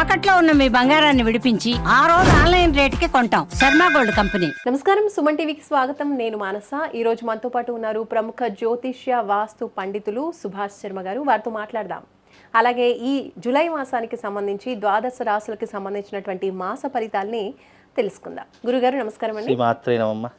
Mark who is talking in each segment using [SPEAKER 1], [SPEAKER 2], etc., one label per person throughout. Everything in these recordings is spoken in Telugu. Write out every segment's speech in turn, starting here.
[SPEAKER 1] తాకట్లో ఉన్న మీ బంగారాన్ని విడిపించి ఆ రోజు ఆన్లైన్ రేటుకి కొంటాం. Sharma gold company.
[SPEAKER 2] నమస్కారం, సుమన్ టీవీకి స్వాగతం. నేను మానస. ఈ రోజు మనతో పాటు ఉన్నారు ప్రముఖ జ్యోతిష్య వాస్తు పండితులు సుభాష్ శర్మ గారు. వారితో మాట్లాడదాం. అలాగే ఈ జూలై మాసానికి సంబంధించి ద్వాదశ రాశులకు సంబంధించినటువంటి మాస ఫలితాల్ని తెలుసుకుందాం. గురుగారు నమస్కారం అండి.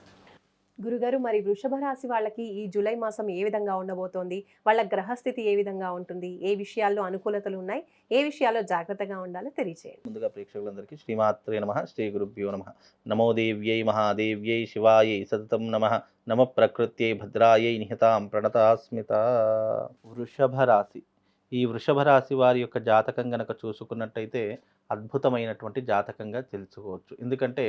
[SPEAKER 2] గురుగారు, మరి వృషభ రాశి వాళ్ళకి ఈ జూలై మాసం ఏ విధంగా ఉండబోతోంది? వాళ్ళ గ్రహస్థితి ఏ విధంగా ఉంటుంది? ఏ విషయాల్లో అనుకూలతలు ఉన్నాయి, ఏ విషయాల్లో జాగ్రత్తగా ఉండాలో తెలియజేయండి.
[SPEAKER 3] ముందుగా ప్రేక్షకులందరికీ శ్రీమాత్రే నమః, శ్రీ గురుభ్యో నమః. నమో దేవ్యై మహాదేవ్యై శివాయై సతతం నమః. నమ ప్రకృత్యై భద్రాయై నిహితాం ప్రణతాస్మిత. వృషభ రాశి. ఈ వృషభ రాశి వారి యొక్క జాతకం గనక చూసుకున్నట్టయితే అద్భుతమైనటువంటి జాతకంగా తెలుసుకోవచ్చు. ఎందుకంటే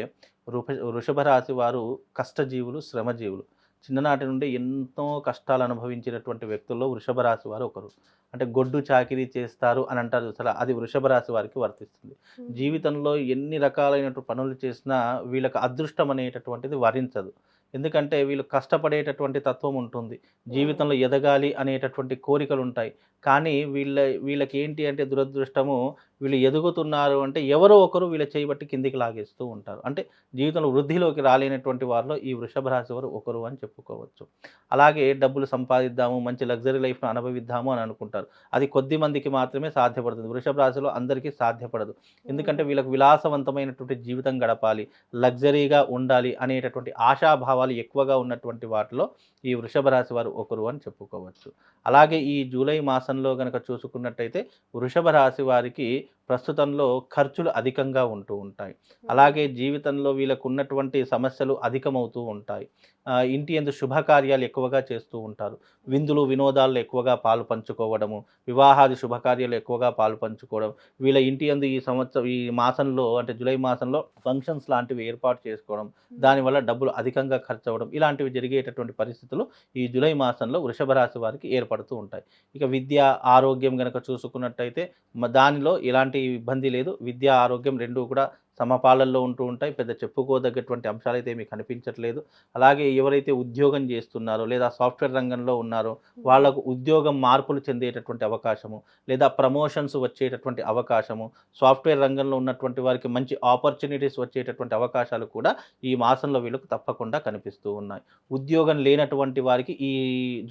[SPEAKER 3] వృషభ రాశి వారు కష్టజీవులు, శ్రమజీవులు. చిన్ననాటి నుండి ఎన్నో కష్టాలు అనుభవించినటువంటి వ్యక్తుల్లో వృషభ రాశి వారు ఒకరు. అంటే గొడ్డు చాకిరీ చేస్తారు అని అంటారు చూసారా, అది వృషభ రాశి వారికి వర్తిస్తుంది. జీవితంలో ఎన్ని రకాలైనటువంటి పనులు చేసినా వీళ్ళకి అదృష్టం అనేటటువంటిది వరించదు. ఎందుకంటే వీళ్ళు కష్టపడేటటువంటి తత్వం ఉంటుంది, జీవితంలో ఎదగాలి అనేటటువంటి కోరికలు ఉంటాయి. కానీ వీళ్ళకి ఏంటి అంటే దురదృష్టము, వీళ్ళు ఎదుగుతున్నారు అంటే ఎవరో ఒకరు వీళ్ళ చేయబట్టి కిందికి లాగేస్తూ ఉంటారు. అంటే జీవితంలో వృద్ధిలోకి రాలేనటువంటి వారిలో ఈ వృషభ రాశి వారు ఒకరు అని చెప్పుకోవచ్చు. అలాగే డబ్బులు సంపాదిద్దాము, మంచి లగ్జరీ లైఫ్ను అనుభవిద్దాము అని అనుకుంటారు. అది కొద్ది మందికి మాత్రమే సాధ్యపడుతుంది. వృషభ రాశిలో అందరికీ సాధ్యపడదు. ఎందుకంటే వీళ్ళకి విలాసవంతమైనటువంటి జీవితం గడపాలి, లగ్జరీగా ఉండాలి అనేటటువంటి ఆశాభావాలు ఎక్కువగా ఉన్నటువంటి వాటిలో ఈ వృషభ రాశి వారు ఒకరు అని చెప్పుకోవచ్చు. అలాగే ఈ జూలై మాసంలో కనుక చూసుకున్నట్టయితే వృషభ రాశి వారికి ప్రస్తుతంలో ఖర్చులు అధికంగా ఉంటూ ఉంటాయి. అలాగే జీవితంలో వీళ్ళకు ఉన్నటువంటి సమస్యలు అధికమవుతూ ఉంటాయి. ఇంటి యందు శుభకార్యాలు ఎక్కువగా చేస్తూ ఉంటారు. విందులు వినోదాల్లో ఎక్కువగా పాలు పంచుకోవడము, వివాహాది శుభకార్యాలు ఎక్కువగా పాలు పంచుకోవడం, వీళ్ళ ఇంటి యందు ఈ మాసంలో అంటే జూలై మాసంలో ఫంక్షన్స్ లాంటివి ఏర్పాటు చేసుకోవడం, దానివల్ల డబ్బులు అధికంగా ఖర్చు అవ్వడం, ఇలాంటివి జరిగేటటువంటి పరిస్థితులు ఈ జూలై మాసంలో వృషభ రాశి వారికి ఏర్పడుతూ ఉంటాయి. ఇక విద్య, ఆరోగ్యం కనుక చూసుకున్నట్టయితే దానిలో ఎలాంటి ఇబ్బంది లేదు. విద్య, ఆరోగ్యం రెండూ కూడా సమపాలల్లో ఉంటూ ఉంటాయి. పెద్ద చెప్పుకోదగ్గటువంటి అంశాలు అయితే మీకు కనిపించట్లేదు. అలాగే ఎవరైతే ఉద్యోగం చేస్తున్నారో లేదా సాఫ్ట్వేర్ రంగంలో ఉన్నారో వాళ్ళకు ఉద్యోగం మార్పులు చెందేటటువంటి అవకాశము, లేదా ప్రమోషన్స్ వచ్చేటటువంటి అవకాశము, సాఫ్ట్వేర్ రంగంలో ఉన్నటువంటి వారికి మంచి ఆపర్చునిటీస్ వచ్చేటటువంటి అవకాశాలు కూడా ఈ మాసంలో వీళ్ళకు తప్పకుండా కనిపిస్తూ ఉన్నాయి. ఉద్యోగం లేనటువంటి వారికి ఈ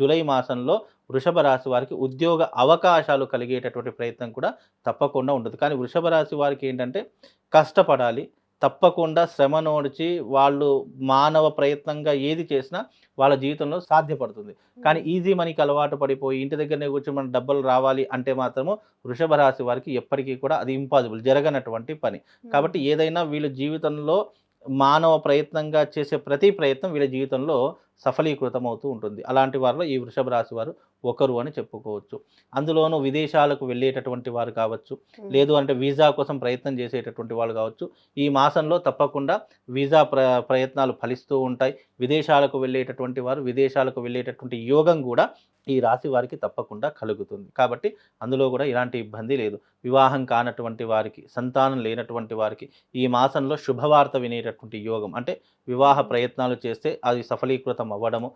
[SPEAKER 3] జూలై మాసంలో వృషభ రాశి వారికి ఉద్యోగ అవకాశాలు కలిగేటటువంటి ప్రయత్నం కూడా తప్పకుండా ఉంటుంది. కానీ వృషభ రాశి వారికి ఏంటంటే కష్టపడాలి, తప్పకుండా శ్రమ నోడిచి వాళ్ళు మానవ ప్రయత్నంగా ఏది చేసినా వాళ్ళ జీవితంలో సాధ్యపడుతుంది. కానీ ఈజీ మనీకి అలవాటు పడిపోయి ఇంటి దగ్గరనే కూర్చొని మన డబ్బులు రావాలి అంటే మాత్రము వృషభ రాశి వారికి ఎప్పటికీ కూడా అది ఇంపాసిబుల్, జరగనటువంటి పని. కాబట్టి ఏదైనా వీళ్ళ జీవితంలో మానవ ప్రయత్నంగా చేసే ప్రతి ప్రయత్నం వీళ్ళ జీవితంలో సఫలీకృతం అవుతూ ఉంటుంది. అలాంటి వారిలో ఈ వృషభ రాశి వారు ఒకరు అని చెప్పుకోవచ్చు. అందులోనూ విదేశాలకు వెళ్ళేటటువంటి వారు కావచ్చు, లేదు అంటే వీసా కోసం ప్రయత్నం చేసేటటువంటి వాళ్ళు కావచ్చు, ఈ మాసంలో తప్పకుండా వీసా ప్రయత్నాలు ఫలిస్తూ ఉంటాయి. విదేశాలకు వెళ్ళేటటువంటి వారు విదేశాలకు వెళ్ళేటటువంటి యోగం కూడా ఈ రాశి వారికి తప్పకుండా కలుగుతుంది. కాబట్టి అందులో కూడా ఎలాంటి ఇబ్బంది లేదు. వివాహం కానటువంటి వారికి, సంతానం లేనటువంటి వారికి ఈ మాసంలో శుభవార్త వినేటటువంటి యోగం, అంటే వివాహ ప్రయత్నాలు చేస్తే అది సఫలీకృతం అవ్వడము,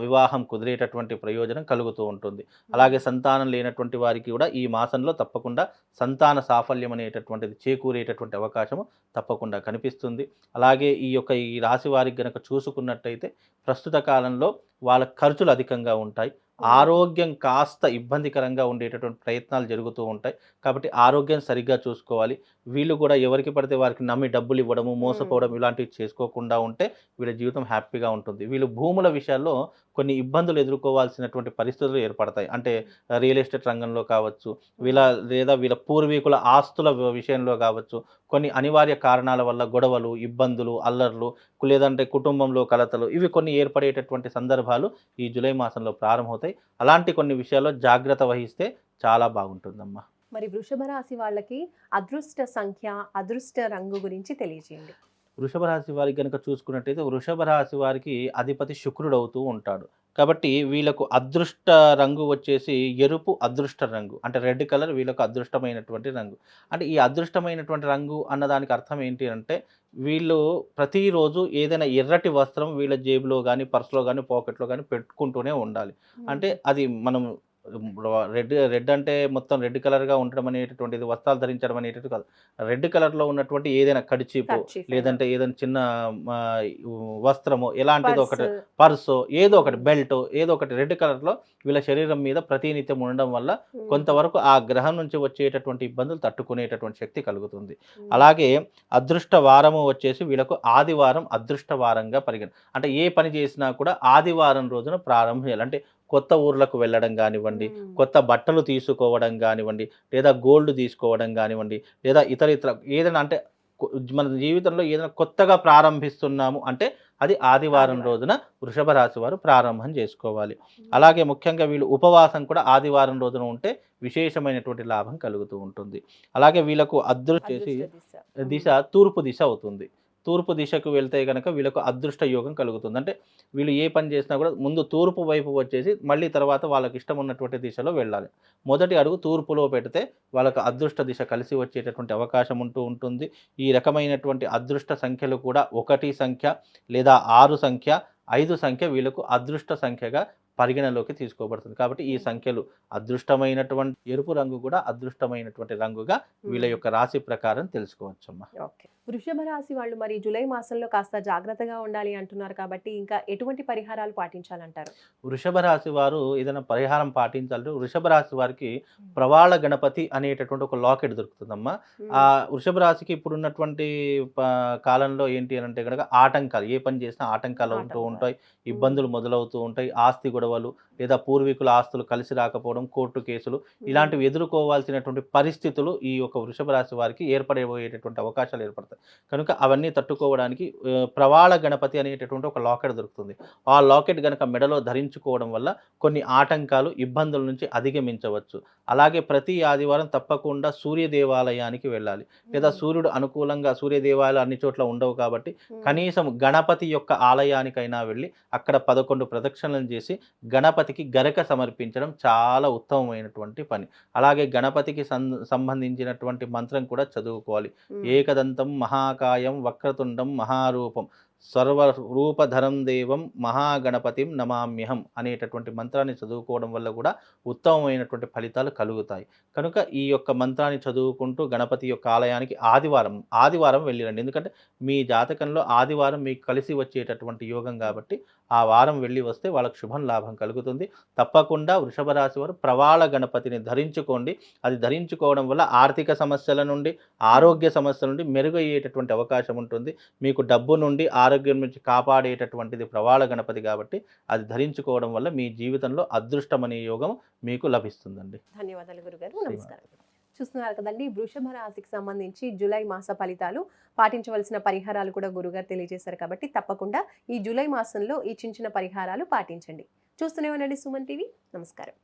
[SPEAKER 3] వివాహం కుదిరేటటువంటి ప్రయోజనం కలుగుతూ ఉంటుంది. అలాగే సంతానం లేనటువంటి వారికి కూడా ఈ మాసంలో తప్పకుండా సంతాన సాఫల్యం అనేటటువంటిది చేకూరేటటువంటి అవకాశము తప్పకుండా కనిపిస్తుంది. అలాగే ఈ రాశి వారికి గనక చూసుకున్నట్టయితే ప్రస్తుత కాలంలో వాళ్ళ ఖర్చులు అధికంగా ఉంటాయి. ఆరోగ్యం కాస్త ఇబ్బందికరంగా ఉండేటటువంటి ప్రయత్నాలు జరుగుతూ ఉంటాయి. కాబట్టి ఆరోగ్యం సరిగ్గా చూసుకోవాలి. వీళ్ళు కూడా ఎవరికి పడితే వారికి నమ్మి డబ్బులు ఇవ్వడము, మోసపోవడం ఇలాంటివి చేసుకోకుండా ఉంటే వీళ్ళ జీవితం హ్యాపీగా ఉంటుంది. వీళ్ళు భూముల విషయాల్లో కొన్ని ఇబ్బందులు ఎదుర్కోవాల్సినటువంటి పరిస్థితులు ఏర్పడతాయి. అంటే రియల్ ఎస్టేట్ రంగంలో కావచ్చు, వీళ్ళ పూర్వీకుల ఆస్తుల విషయంలో కావచ్చు, కొన్ని అనివార్య కారణాల వల్ల గొడవలు, ఇబ్బందులు, అల్లర్లు, లేదంటే కుటుంబంలో కలతలు, ఇవి కొన్ని ఏర్పడేటటువంటి సందర్భాలు ఈ జూలై మాసంలో ప్రారంభమవుతాయి. అలాంటి కొన్ని విషయాల్లో జాగ్రత్త వహిస్తే చాలా బాగుంటుందమ్మా.
[SPEAKER 2] మరి వృషభ రాశి వాళ్ళకి అదృష్ట సంఖ్య, అదృష్ట రంగు గురించి తెలియజేయండి.
[SPEAKER 3] వృషభ రాశి వారికి కనుక చూసుకున్నట్టయితే వృషభ రాశి వారికి అధిపతి శుక్రుడు అవుతూ ఉంటాడు. కాబట్టి వీళ్ళకు అదృష్ట రంగు వచ్చేసి ఎరుపు అదృష్ట రంగు, అంటే రెడ్ కలర్ వీళ్ళకు అదృష్టమైనటువంటి రంగు. అంటే ఈ అదృష్టమైనటువంటి రంగు అన్నదానికి అర్థం ఏంటి అంటే వీళ్ళు ప్రతిరోజు ఏదైనా ఎర్రటి వస్త్రం వీళ్ళ జేబులో కానీ, పర్సులో కానీ, పాకెట్లో కానీ పెట్టుకుంటూనే ఉండాలి. అంటే అది మనం రెడ్ రెడ్ అంటే మొత్తం రెడ్ కలర్‌గా ఉండడం అనేటటువంటిది, వస్త్రాలు ధరించడం అనేటిది కాదు. రెడ్ కలర్‌లో ఉన్నటువంటి ఏదైనా కర్చీఫో,
[SPEAKER 2] కర్చీఫ్ అయినా,
[SPEAKER 3] లేదంటే ఏదైనా చిన్న వస్త్రమో, ఎలాంటిదో ఒకటి,
[SPEAKER 2] పర్స్.
[SPEAKER 3] పర్సో, ఏదో ఒకటి, బెల్టో ఏదో ఒకటి రెడ్ కలర్‌లో వీళ్ళ శరీరం మీద ప్రతినిత్యం ఉండడం వల్ల కొంతవరకు ఆ గ్రహం నుంచి వచ్చేటటువంటి ఇబ్బందులు తట్టుకునేటటువంటి శక్తి కలుగుతుంది. అలాగే అదృష్ట వారము వచ్చేసి వీళ్ళకు ఆదివారం అదృష్ట వారంగా అంటే ఏ పని చేసినా కూడా ఆదివారం రోజున ప్రారంభం చేయాలి. అంటే కొత్త ఊర్లకు వెళ్ళడం గానివ్వండి, కొత్త బట్టలు తీసుకోవడం గానివ్వండి, లేదా గోల్డ్ తీసుకోవడం గానివ్వండి, లేదా ఇతర ఏదైనా అంటే కొ మన జీవితంలో ఏదైనా కొత్తగా ప్రారంభిస్తున్నాము అంటే అది ఆదివారం రోజున వృషభ రాశి వారు ప్రారంభం చేసుకోవాలి. అలాగే ముఖ్యంగా వీళ్ళు ఉపవాసం కూడా ఆదివారం రోజున ఉంటే విశేషమైనటువంటి లాభం కలుగుతూ ఉంటుంది. అలాగే వీళ్ళకు చేసి దిశ తూర్పు దిశ అవుతుంది. తూర్పు దిశకు వెళ్తే గనక వీళ్ళకు అదృష్ట యోగం కలుగుతుంది. అంటే వీళ్ళు ఏ పని చేసినా కూడా ముందు తూర్పు వైపు వచ్చేసి మళ్ళీ తర్వాత వాళ్ళకి ఇష్టం ఉన్నటువంటి దిశలో వెళ్ళాలి. మొదటి అడుగు తూర్పులో పెడితే వాళ్ళకు అదృష్ట దిశ కలిసి వచ్చేటటువంటి అవకాశం ఉంటుంది. ఈ రకమైనటువంటి అదృష్ట సంఖ్యలు కూడా 1 సంఖ్య లేదా 6 సంఖ్య, 5 సంఖ్య వీళ్ళకు అదృష్ట సంఖ్యగా పరిగణలోకి తీసుకోబడుతుంది. కాబట్టి ఈ సంఖ్యలు అదృష్టమైనటువంటి ఎరుపు రంగు కూడా అదృష్టమైనటువంటి రంగుగా వీళ్ళ యొక్క రాశి ప్రకారం తెలుసుకోవచ్చమ్మా.
[SPEAKER 2] ఓకే. వృషభ రాశి వాళ్ళు మరి జూలై మాసంలో కాస్త జాగ్రత్తగా ఉండాలి అంటున్నారు కాబట్టి ఇంకా ఎటువంటి పరిహారాలు పాటించాలంటారు?
[SPEAKER 3] వృషభ రాశి వారు ఏదైనా పరిహారం పాటించాలంటే వృషభ రాశి వారికి ప్రవాళ గణపతి అనేటటువంటి ఒక లాకెట్ దొరుకుతుందమ్మా. ఆ వృషభ రాశికి ఇప్పుడున్నటువంటి కాలంలో ఏంటి అని అంటే కనుక ఆటంకాలు, ఏ పని చేసినా ఆటంకాలు ఉంటూ ఉంటాయి, ఇబ్బందులు మొదలవుతూ ఉంటాయి. ఆస్తి గొడవలు లేదా పూర్వీకుల ఆస్తులు కలిసి రాకపోవడం, కోర్టు కేసులు ఇలాంటివి ఎదుర్కోవాల్సినటువంటి పరిస్థితులు ఈ యొక్క వృషభ రాశి వారికి ఏర్పడబోయేటటువంటి అవకాశాలు ఏర్పడతాయి. కనుక అవన్నీ తట్టుకోవడానికి ప్రవాళ గణపతి అనేటటువంటి ఒక లాకెట్ దొరుకుతుంది. ఆ లాకెట్ గనక మెడలో ధరించుకోవడం వల్ల కొన్ని ఆటంకాలు, ఇబ్బందుల నుంచి అధిగమించవచ్చు. అలాగే ప్రతి ఆదివారం తప్పకుండా సూర్య దేవాలయానికి వెళ్ళాలి. లేదా సూర్యుడు అనుకూలంగా, సూర్య దేవాలయాలు అన్ని చోట్ల ఉండవు కాబట్టి కనీసం గణపతి యొక్క ఆలయానికైనా వెళ్ళి అక్కడ 11 ప్రదక్షిణలు చేసి గణపతికి గరక సమర్పించడం చాలా ఉత్తమమైనటువంటి పని. అలాగే గణపతికి సంబంధించినటువంటి మంత్రం కూడా చదువుకోవాలి. ఏకదంతం మహాకాయం వక్రతుండం మహారూపం సర్వరూపధరం దేవం మహాగణపతిం నమామ్యహం అనేటటువంటి మంత్రాన్ని చదువుకోవడం వల్ల కూడా ఉత్తమమైనటువంటి ఫలితాలు కలుగుతాయి. కనుక ఈ యొక్క మంత్రాన్ని చదువుకుంటూ గణపతి యొక్క ఆలయానికి ఆదివారం వెళ్ళిరండి. ఎందుకంటే మీ జాతకంలో ఆదివారం మీకు కలిసి వచ్చేటటువంటి యోగం కాబట్టి ఆ వారం వెళ్ళి వస్తే వాళ్ళకు శుభం లాభం కలుగుతుంది. తప్పకుండా వృషభ రాశి వారు ప్రవాళ గణపతిని ధరించుకోండి. అది ధరించుకోవడం వల్ల ఆర్థిక సమస్యల నుండి, ఆరోగ్య సమస్యల నుండి మెరుగయ్యేటటువంటి అవకాశం ఉంటుంది. మీకు డబ్బు నుండి, ఆరోగ్యం నుంచి కాపాడేటటువంటిది ప్రవాళ గణపతి కాబట్టి అది ధరించుకోవడం వల్ల మీ జీవితంలో అదృష్టం అనే యోగం మీకు లభిస్తుందండి.
[SPEAKER 2] ధన్యవాదాలు గురుగారు. నమస్కారం. చూస్తున్నారు కదండి, వృషభ రాశికి సంబంధించి జూలై మాస ఫలితాలు, పాటించవలసిన పరిహారాలు కూడా గురుగారు తెలియజేశారు కాబట్టి తప్పకుండా ఈ జూలై మాసంలో ఈ చిన్న చిన్న పరిహారాలు పాటించండి. చూస్తూనే ఉండండి సుమన్ టీవీ. నమస్కారం.